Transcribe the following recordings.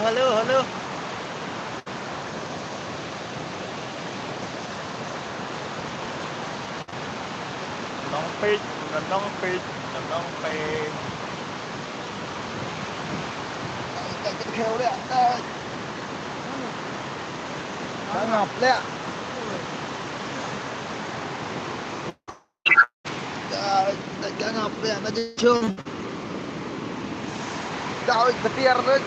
halo, halo. Nong page, nong page, nong page. Chạy cái kheo đấy ạ. Đã ngập đấy ạ. Đã ngập đấy ạ, nó chưa. Trời, petir đấy.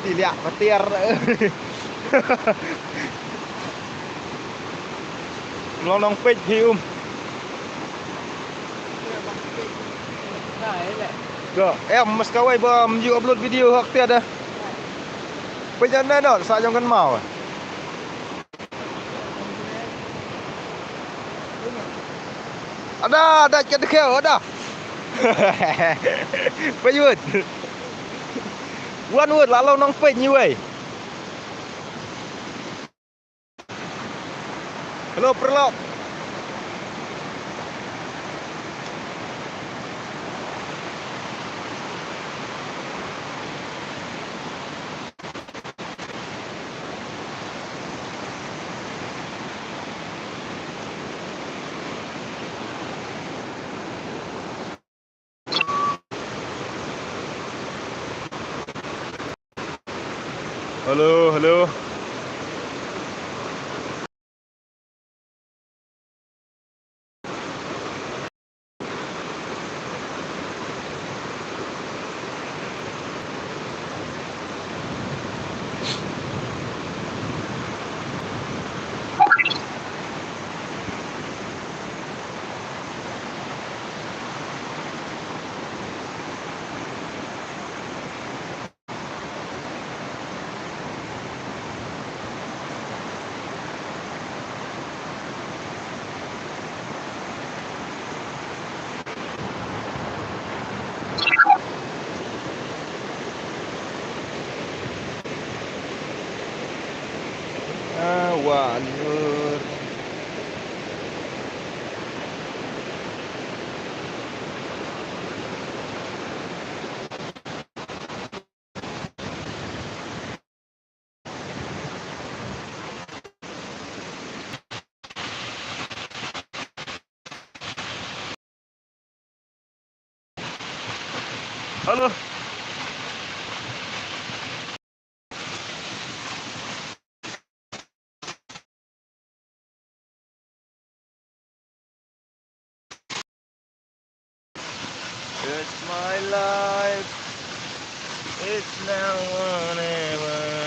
Tidak petir. Nong page hiu. Được, em mas kawai bom you upload video hoặc tiệt à. Bây giờ nên ở sao trong căn màu à? Ada kita kheo ada. Bây giờ one word lalu nong page như vậy. Hello perlop. Halo, halo. One word. Halo. It's my life. It's now or never.